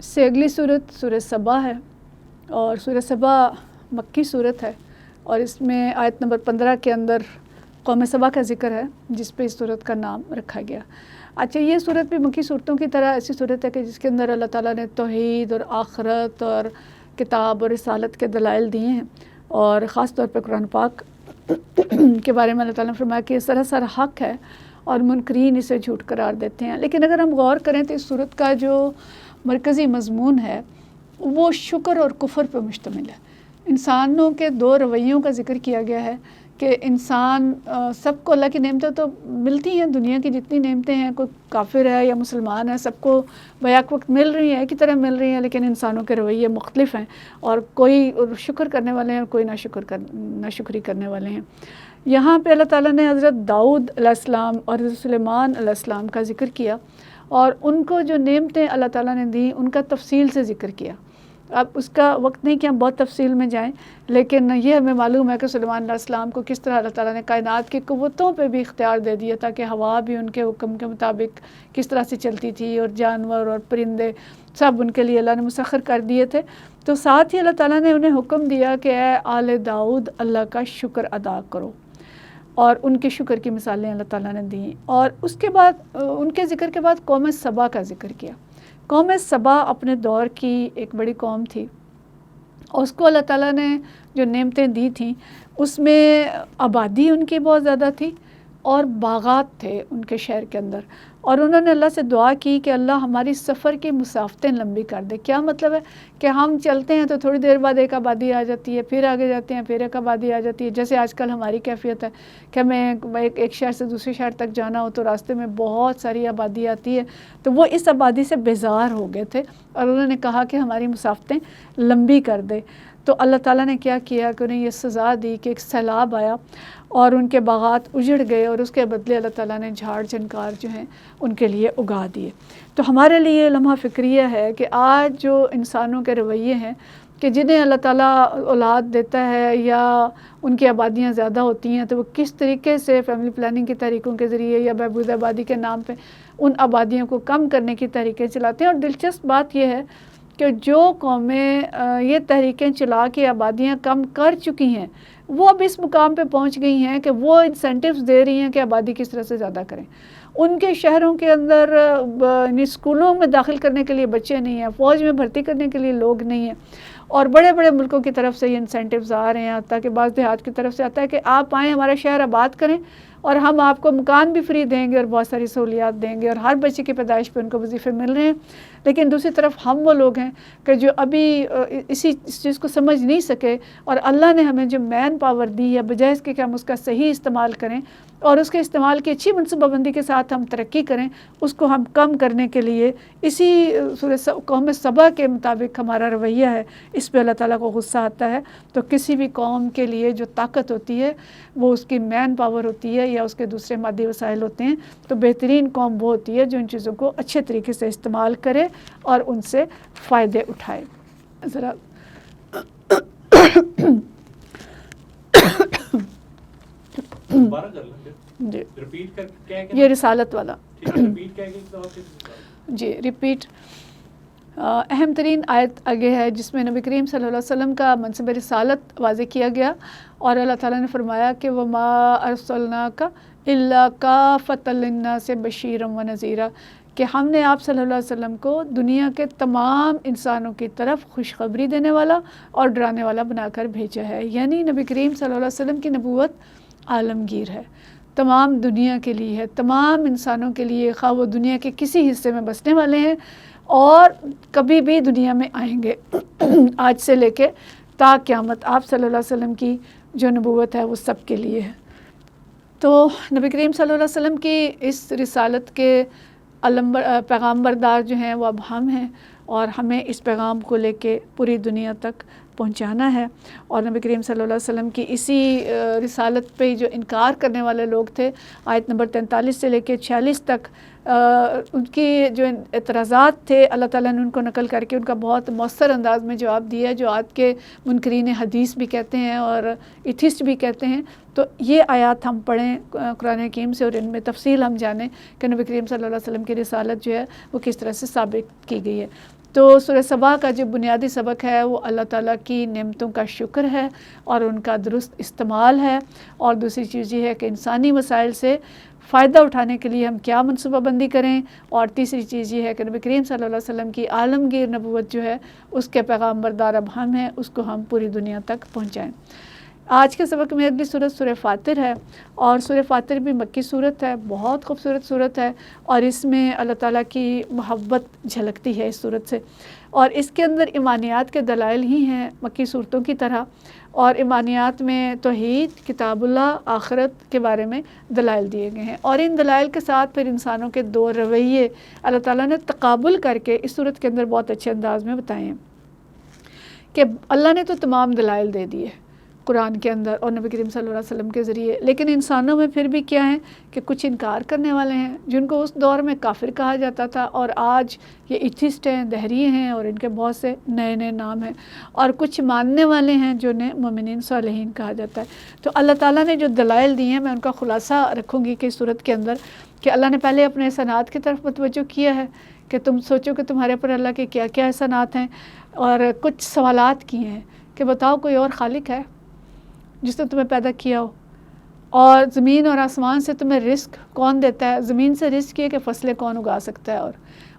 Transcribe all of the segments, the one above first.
سے اگلی صورت سورہ سبا ہے، اور سورہ سبا مکی صورت ہے، اور اس میں آیت نمبر 15 کے اندر قوم سبا کا ذکر ہے، جس پہ اس صورت کا نام رکھا گیا۔ اچھا، یہ صورت بھی مکی صورتوں کی طرح ایسی صورت ہے کہ جس کے اندر اللہ تعالیٰ نے توحید اور آخرت اور کتاب اور رسالت کے دلائل دیے ہیں، اور خاص طور پہ قرآن پاک کے بارے میں اللہ تعالیٰ نے فرمایا کہ یہ سراسر حق ہے اور منکرین اسے جھوٹ قرار دیتے ہیں۔ لیکن اگر ہم غور کریں تو اس صورت کا جو مرکزی مضمون ہے وہ شکر اور کفر پہ مشتمل ہے۔ انسانوں کے دو رویوں کا ذکر کیا گیا ہے کہ انسان سب کو اللہ کی نعمتیں تو ملتی ہیں، دنیا کی جتنی نعمتیں ہیں، کوئی کافر ہے یا مسلمان ہے، سب کو بیک وقت مل رہی ہیں، ایک ہی طرح مل رہی ہیں، لیکن انسانوں کے رویے مختلف ہیں، اور کوئی شکر کرنے والے ہیں اور کوئی ناشکری کرنے والے ہیں۔ یہاں پہ اللہ تعالیٰ نے حضرت داؤد علیہ السلام اور حضرت سلیمان علیہ السلام کا ذکر کیا، اور ان کو جو نعمتیں اللہ تعالیٰ نے دی ان کا تفصیل سے ذکر کیا۔ اب اس کا وقت نہیں کہ ہم بہت تفصیل میں جائیں، لیکن یہ ہمیں معلوم ہے کہ سلیمان علیہ السلام کو کس طرح اللہ تعالیٰ نے کائنات کی قوتوں پہ بھی اختیار دے دیا، تاکہ ہوا بھی ان کے حکم کے مطابق کس طرح سے چلتی تھی، اور جانور اور پرندے سب ان کے لیے اللہ نے مسخر کر دیے تھے۔ تو ساتھ ہی اللہ تعالیٰ نے انہیں حکم دیا کہ اے آل داؤد اللہ کا شکر ادا کرو، اور ان کے شکر کی مثالیں اللہ تعالیٰ نے دیں۔ اور اس کے بعد ان کے ذکر کے بعد قوم سبا کا ذکر کیا۔ قوم سبا اپنے دور کی ایک بڑی قوم تھی، اور اس کو اللہ تعالیٰ نے جو نعمتیں دی تھیں اس میں آبادی ان کی بہت زیادہ تھی، اور باغات تھے ان کے شہر کے اندر، اور انہوں نے اللہ سے دعا کی کہ اللہ ہماری سفر کی مسافتیں لمبی کر دے۔ کیا مطلب ہے کہ ہم چلتے ہیں تو تھوڑی دیر بعد ایک آبادی آ جاتی ہے، پھر آگے جاتے ہیں پھر ایک آبادی آ جاتی ہے، جیسے آج کل ہماری کیفیت ہے کہ ہمیں ایک شہر سے دوسرے شہر تک جانا ہو تو راستے میں بہت ساری آبادی آتی ہے۔ تو وہ اس آبادی سے بیزار ہو گئے تھے، اور انہوں نے کہا کہ ہماری مسافتیں لمبی کر دے۔ تو اللہ تعالیٰ نے کیا کیا کہ انہیں یہ سزا دی کہ ایک سیلاب آیا اور ان کے باغات اجڑ گئے، اور اس کے بدلے اللہ تعالیٰ نے جھاڑ جھنکار جو ہیں ان کے لیے اگا دیے۔ تو ہمارے لیے لمحہ فکریہ ہے کہ آج جو انسانوں کے رویے ہیں کہ جنہیں اللہ تعالیٰ اولاد دیتا ہے یا ان کی آبادیاں زیادہ ہوتی ہیں، تو وہ کس طریقے سے فیملی پلاننگ کی تحریکوں کے ذریعے یا بہبود آبادی کے نام پہ ان آبادیوں کو کم کرنے کی تحریکیں چلاتے ہیں۔ اور دلچسپ بات یہ ہے کہ جو قومیں یہ تحریکیں چلا کے آبادیاں کم کر چکی ہیں، وہ اب اس مقام پہ پہنچ گئی ہیں کہ وہ انسینٹیوز دے رہی ہیں کہ آبادی کس طرح سے زیادہ کریں۔ ان کے شہروں کے اندر اسکولوں میں داخل کرنے کے لیے بچے نہیں ہیں، فوج میں بھرتی کرنے کے لیے لوگ نہیں ہیں، اور بڑے بڑے ملکوں کی طرف سے یہ انسینٹیوز آ رہے ہیں، تاکہ بعض دیہات کی طرف سے آتا ہے کہ آپ آئیں ہمارا شہر آباد کریں، اور ہم آپ کو مکان بھی فری دیں گے اور بہت ساری سہولیات دیں گے، اور ہر بچے کی پیدائش پہ ان کو وظیفے مل رہے ہیں۔ لیکن دوسری طرف ہم وہ لوگ ہیں کہ جو ابھی اس چیز کو سمجھ نہیں سکے، اور اللہ نے ہمیں جو مین پاور دی ہے، بجائے اس کے کہ ہم اس کا صحیح استعمال کریں اور اس کے استعمال کی اچھی منصوبہ بندی کے ساتھ ہم ترقی کریں، اس کو ہم کم کرنے کے لیے اسی قوم سبا کے مطابق ہمارا رویہ ہے، اس پہ اللہ تعالیٰ کو غصہ آتا ہے۔ تو کسی بھی قوم کے لیے جو طاقت ہوتی ہے وہ اس کی مین پاور ہوتی ہے یا اس کے دوسرے مادی وسائل ہوتے ہیں، تو بہترین قوم وہ ہوتی ہے جو ان چیزوں کو اچھے طریقے سے استعمال کرے اور ان سے فائدے اٹھائے۔ ذرا جی یہ رسالت والا جی ریپیٹ اہم ترین آیت آگے ہے، جس میں نبی کریم صلی اللہ علیہ وسلم کا منصب رسالت واضح کیا گیا، اور اللہ تعالیٰ نے فرمایا کہ وَمَا أَرْسَلْنَاكَ إِلَّا كَافَّةً لِلنَّاسِ بَشِيرًا وَنَذِيرًا، کہ ہم نے آپ صلی اللہ علیہ وسلم کو دنیا کے تمام انسانوں کی طرف خوشخبری دینے والا اور ڈرانے والا بنا کر بھیجا ہے۔ یعنی نبی کریم صلی اللہ علیہ وسلم کی نبوت عالمگیر ہے، تمام دنیا کے لیے ہے، تمام انسانوں کے لیے، خواہ وہ دنیا کے کسی حصے میں بسنے والے ہیں اور کبھی بھی دنیا میں آئیں گے، آج سے لے کے تا قیامت آپ صلی اللہ علیہ وسلم کی جو نبوت ہے وہ سب کے لیے ہے۔ تو نبی کریم صلی اللہ علیہ وسلم کی اس رسالت کے پیغام بردار جو ہیں وہ اب ہم ہیں، اور ہمیں اس پیغام کو لے کے پوری دنیا تک پہنچانا ہے۔ اور نبی کریم صلی اللہ علیہ وسلم کی اسی رسالت پہ جو انکار کرنے والے لوگ تھے، آیت نمبر 43 سے لے کے 46 تک ان کی جو اعتراضات تھے، اللہ تعالیٰ نے ان کو نقل کر کے ان کا بہت مؤثر انداز میں جواب دیا، جو آج کے منکرین حدیث بھی کہتے ہیں اور ایتھسٹ بھی کہتے ہیں۔ تو یہ آیات ہم پڑھیں قرآن حکیم سے، اور ان میں تفصیل ہم جانیں کہ نبی کریم صلی اللہ علیہ وسلم کی رسالت جو ہے وہ کس طرح سے ثابت کی گئی ہے۔ تو سورہ سبا کا جو بنیادی سبق ہے وہ اللہ تعالیٰ کی نعمتوں کا شکر ہے اور ان کا درست استعمال ہے، اور دوسری چیز یہ ہے کہ انسانی وسائل سے فائدہ اٹھانے کے لیے ہم کیا منصوبہ بندی کریں، اور تیسری چیز یہ ہے کہ نبی کریم صلی اللہ علیہ وسلم کی عالمگیر نبوت جو ہے اس کے پیغام بردار اب ہم ہیں، اس کو ہم پوری دنیا تک پہنچائیں۔ آج کے سبق میں اگلی سورت سورہ فاطر ہے، اور سورہ فاطر بھی مکی سورت ہے، بہت خوبصورت سورت ہے، اور اس میں اللہ تعالیٰ کی محبت جھلکتی ہے اس سورت سے، اور اس کے اندر ایمانیات کے دلائل ہی ہیں مکی صورتوں کی طرح، اور ایمانیات میں توحید، کتاب اللہ، آخرت کے بارے میں دلائل دیے گئے ہیں، اور ان دلائل کے ساتھ پھر انسانوں کے دو رویے اللہ تعالیٰ نے تقابل کر کے اس سورت کے اندر بہت اچھے انداز میں بتائے ہیں کہ اللہ نے تو تمام دلائل دے دیے قرآن کے اندر اور نبی کریم صلی اللہ علیہ وسلم کے ذریعے، لیکن انسانوں میں پھر بھی کیا ہیں کہ کچھ انکار کرنے والے ہیں جن کو اس دور میں کافر کہا جاتا تھا، اور آج یہ ایتھسٹ ہیں، دہریے ہیں، اور ان کے بہت سے نئے نئے نام ہیں، اور کچھ ماننے والے ہیں جنہیں مومنین صالحین کہا جاتا ہے۔ تو اللہ تعالیٰ نے جو دلائل دی ہیں میں ان کا خلاصہ رکھوں گی کہ اس صورت کے اندر کہ اللہ نے پہلے اپنے احسانات کی طرف متوجہ کیا ہے کہ تم سوچو کہ تمہارے پر اللہ کے کیا کیا احسانات ہیں، اور کچھ سوالات کیے ہیں کہ بتاؤ کوئی اور خالق ہے جس نے تمہیں پیدا کیا ہو، اور زمین اور آسمان سے تمہیں رزق کون دیتا ہے؟ زمین سے رزق یہ کہ فصلیں کون اگا سکتا ہے،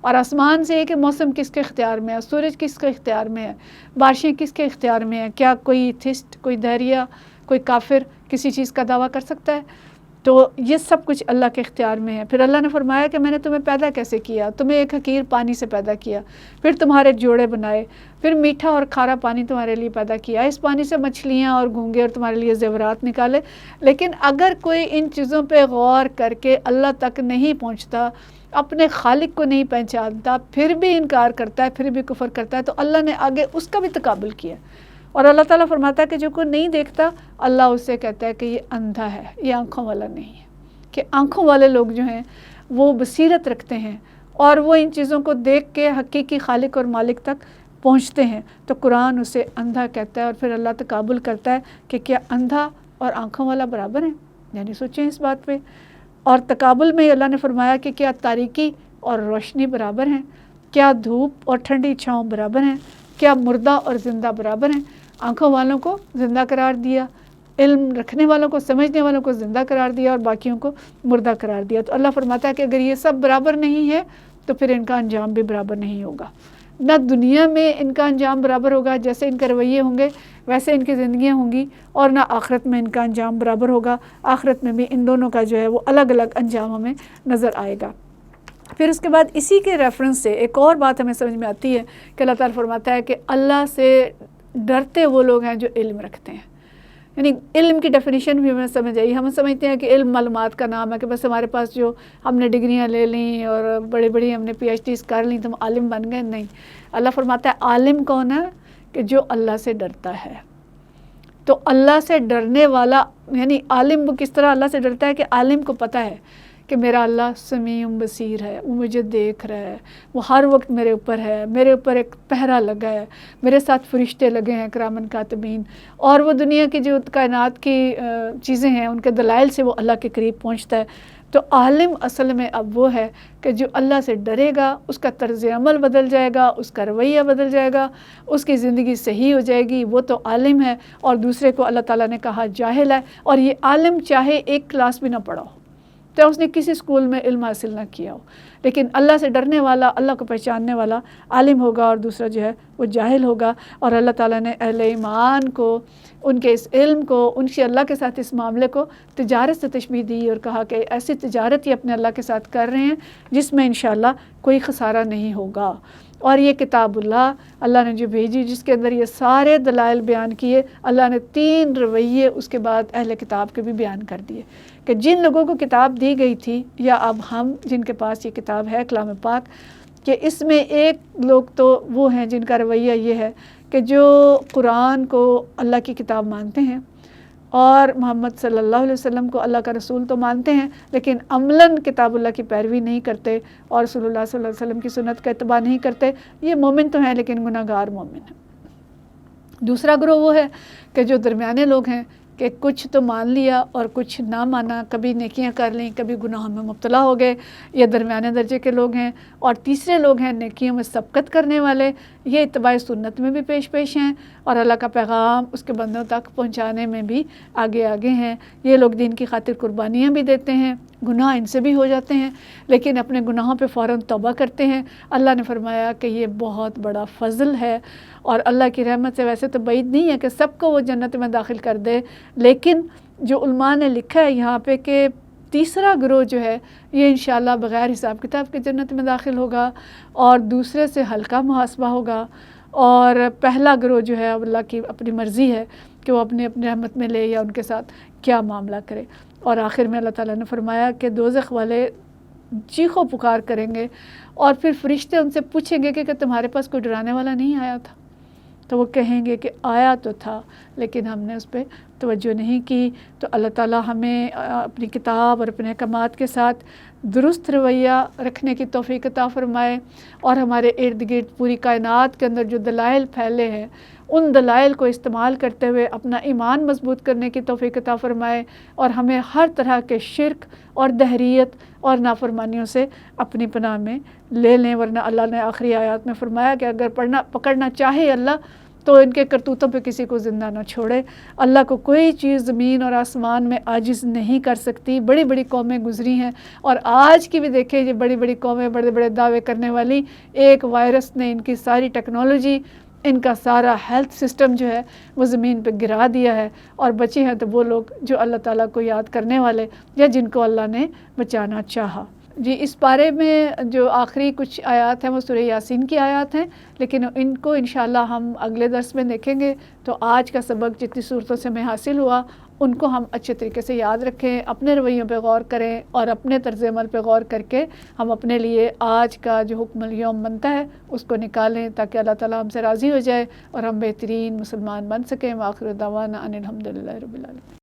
اور آسمان سے یہ کہ موسم کس کے اختیار میں ہے، سورج کس کے اختیار میں ہے، بارشیں کس کے اختیار میں ہیں؟ کیا کوئی ایتھسٹ، کوئی دہریہ، کوئی کافر کسی چیز کا دعویٰ کر سکتا ہے؟ تو یہ سب کچھ اللہ کے اختیار میں ہے۔ پھر اللہ نے فرمایا کہ میں نے تمہیں پیدا کیسے کیا، تمہیں ایک حقیر پانی سے پیدا کیا، پھر تمہارے جوڑے بنائے، پھر میٹھا اور کھارا پانی تمہارے لیے پیدا کیا، اس پانی سے مچھلیاں اور گھونگے اور تمہارے لیے زیورات نکالے۔ لیکن اگر کوئی ان چیزوں پہ غور کر کے اللہ تک نہیں پہنچتا، اپنے خالق کو نہیں پہچانتا، پھر بھی انکار کرتا ہے، پھر بھی کفر کرتا ہے، تو اللہ نے آگے اس کا بھی تقابل کیا، اور اللہ تعالیٰ فرماتا ہے کہ جو کوئی نہیں دیکھتا، اللہ اس سے کہتا ہے کہ یہ اندھا ہے، یہ آنکھوں والا نہیں ہے، کہ آنکھوں والے لوگ جو ہیں وہ بصیرت رکھتے ہیں اور وہ ان چیزوں کو دیکھ کے حقیقی خالق اور مالک تک پہنچتے ہیں، تو قرآن اسے اندھا کہتا ہے، اور پھر اللہ تقابل کرتا ہے کہ کیا اندھا اور آنکھوں والا برابر ہیں؟ یعنی سوچیں اس بات پہ، اور تقابل میں اللہ نے فرمایا کہ کیا تاریکی اور روشنی برابر ہیں؟ کیا دھوپ اور ٹھنڈی چھاؤں برابر ہیں؟ کیا مردہ اور زندہ برابر ہیں؟ آنکھوں والوں کو زندہ قرار دیا، علم رکھنے والوں کو، سمجھنے والوں کو زندہ قرار دیا، اور باقیوں کو مردہ قرار دیا۔ تو اللہ فرماتا ہے کہ اگر یہ سب برابر نہیں ہے تو پھر ان کا انجام بھی برابر نہیں ہوگا، نہ دنیا میں ان کا انجام برابر ہوگا، جیسے ان کے رویے ہوں گے ویسے ان کی زندگیاں ہوں گی، اور نہ آخرت میں ان کا انجام برابر ہوگا، آخرت میں بھی ان دونوں کا جو ہے وہ الگ الگ انجام ہمیں نظر آئے گا۔ پھر اس کے بعد اسی کے ریفرنس سے ایک اور بات ہمیں سمجھ میں آتی ہے کہ اللہ تعالیٰ فرماتا ہے کہ اللہ سے ڈرتے وہ لوگ ہیں جو علم رکھتے ہیں۔ یعنی علم کی ڈیفینیشن بھی ہمیں سمجھ آئی، ہم سمجھتے ہیں کہ علم معلومات کا نام ہے، کہ بس ہمارے پاس جو ہم نے ڈگریاں لے لیں اور بڑی بڑی ہم نے پی ایچ ڈیز کر لیں تو ہم عالم بن گئے۔ نہیں، اللہ فرماتا ہے عالم کون ہے؟ کہ جو اللہ سے ڈرتا ہے۔ تو اللہ سے ڈرنے والا، یعنی عالم وہ کس طرح اللہ سے ڈرتا ہے کہ عالم کو پتہ ہے کہ میرا اللہ سمیع بصیر ہے، وہ مجھے دیکھ رہا ہے، وہ ہر وقت میرے اوپر ہے، میرے اوپر ایک پہرا لگا ہے، میرے ساتھ فرشتے لگے ہیں کرامن کاتبین، اور وہ دنیا کی جو کائنات کی چیزیں ہیں ان کے دلائل سے وہ اللہ کے قریب پہنچتا ہے۔ تو عالم اصل میں اب وہ ہے کہ جو اللہ سے ڈرے گا، اس کا طرز عمل بدل جائے گا، اس کا رویہ بدل جائے گا، اس کی زندگی صحیح ہو جائے گی، وہ تو عالم ہے۔ اور دوسرے کو اللہ تعالیٰ نے کہا جاہل ہے، اور یہ عالم چاہے ایک کلاس بھی نہ پڑھا ہو، تو اس نے کسی اسکول میں علم حاصل نہ کیا ہو، لیکن اللہ سے ڈرنے والا، اللہ کو پہچاننے والا عالم ہوگا، اور دوسرا جو ہے وہ جاہل ہوگا۔ اور اللہ تعالیٰ نے اہل ایمان کو، ان کے اس علم کو، ان کی اللہ کے ساتھ اس معاملے کو تجارت سے تشبیہ دی، اور کہا کہ ایسی تجارت ہی اپنے اللہ کے ساتھ کر رہے ہیں جس میں انشاءاللہ کوئی خسارہ نہیں ہوگا۔ اور یہ کتاب اللہ نے جو بھیجی، جس کے اندر یہ سارے دلائل بیان کیے، اللہ نے 3 رویے اس کے بعد اہل کتاب کے بھی بیان کر دیے کہ جن لوگوں کو کتاب دی گئی تھی، یا اب ہم جن کے پاس یہ کتاب ہے کلام پاک، کہ اس میں ایک لوگ تو وہ ہیں جن کا رویہ یہ ہے کہ جو قرآن کو اللہ کی کتاب مانتے ہیں، اور محمد صلی اللہ علیہ وسلم کو اللہ کا رسول تو مانتے ہیں، لیکن عملاً کتاب اللہ کی پیروی نہیں کرتے، اور رسول اللہ صلی اللہ علیہ وسلم کی سنت کا اتباع نہیں کرتے۔ یہ مومن تو ہیں لیکن گناہگار مومن ہیں۔ دوسرا گروہ وہ ہے کہ جو درمیانے لوگ ہیں، کہ کچھ تو مان لیا اور کچھ نہ مانا، کبھی نیکیاں کر لیں کبھی گناہوں میں مبتلا ہو گئے، یہ درمیانے درجے کے لوگ ہیں۔ اور تیسرے لوگ ہیں نیکیوں میں سبقت کرنے والے، یہ اتباع سنت میں بھی پیش ہیں اور اللہ کا پیغام اس کے بندوں تک پہنچانے میں بھی آگے ہیں۔ یہ لوگ دین کی خاطر قربانیاں بھی دیتے ہیں، گناہ ان سے بھی ہو جاتے ہیں لیکن اپنے گناہوں پہ فوراً توبہ کرتے ہیں۔ اللہ نے فرمایا کہ یہ بہت بڑا فضل ہے، اور اللہ کی رحمت سے ویسے تو بعید نہیں ہے کہ سب کو وہ جنت میں داخل کر دے، لیکن جو علماء نے لکھا ہے یہاں پہ کہ تیسرا گروہ جو ہے یہ انشاءاللہ بغیر حساب کتاب کے جنت میں داخل ہوگا اور دوسرے سے ہلکا محاسبہ ہوگا، اور پہلا گروہ جو ہے اللہ کی اپنی مرضی ہے کہ وہ اپنی رحمت میں لے یا ان کے ساتھ کیا معاملہ کرے۔ اور آخر میں اللہ تعالیٰ نے فرمایا کہ دوزخ والے چیخو پکار کریں گے اور پھر فرشتے ان سے پوچھیں گے کہ تمہارے پاس کوئی ڈرانے والا نہیں آیا تھا؟ تو وہ کہیں گے کہ آیا تو تھا لیکن ہم نے اس پہ توجہ نہیں کی۔ تو اللہ تعالیٰ ہمیں اپنی کتاب اور اپنے احکامات کے ساتھ درست رویہ رکھنے کی توفیق عطا فرمائے، اور ہمارے ارد گرد پوری کائنات کے اندر جو دلائل پھیلے ہیں ان دلائل کو استعمال کرتے ہوئے اپنا ایمان مضبوط کرنے کی توفیق عطا فرمائے، اور ہمیں ہر طرح کے شرک اور دہریت اور نافرمانیوں سے اپنی پناہ میں لے لیں، ورنہ اللہ نے آخری آیات میں فرمایا کہ اگر پکڑنا چاہے اللہ تو ان کے کرتوتوں پہ کسی کو زندہ نہ چھوڑے۔ اللہ کو کوئی چیز زمین اور آسمان میں عاجز نہیں کر سکتی۔ بڑی بڑی قومیں گزری ہیں اور آج کی بھی دیکھیں، یہ بڑی بڑی قومیں بڑے بڑے دعوے کرنے والی، ایک وائرس نے ان کی ساری ٹیکنالوجی، ان کا سارا ہیلتھ سسٹم جو ہے وہ زمین پہ گرا دیا ہے، اور بچے ہیں تو وہ لوگ جو اللہ تعالیٰ کو یاد کرنے والے یا جن کو اللہ نے بچانا چاہا۔ جی، اس بارے میں جو آخری کچھ آیات ہیں وہ سورہ یاسین کی آیات ہیں، لیکن ان کو انشاءاللہ ہم اگلے درس میں دیکھیں گے۔ تو آج کا سبق جتنی صورتوں سے ہمیں حاصل ہوا ان کو ہم اچھے طریقے سے یاد رکھیں، اپنے رویوں پہ غور کریں اور اپنے طرز عمل پہ غور کر کے ہم اپنے لیے آج کا جو حکم الیوم بنتا ہے اس کو نکالیں تاکہ اللہ تعالیٰ ہم سے راضی ہو جائے اور ہم بہترین مسلمان بن سکیں۔ وآخر دعوانا ان الحمدللہ رب العالمین۔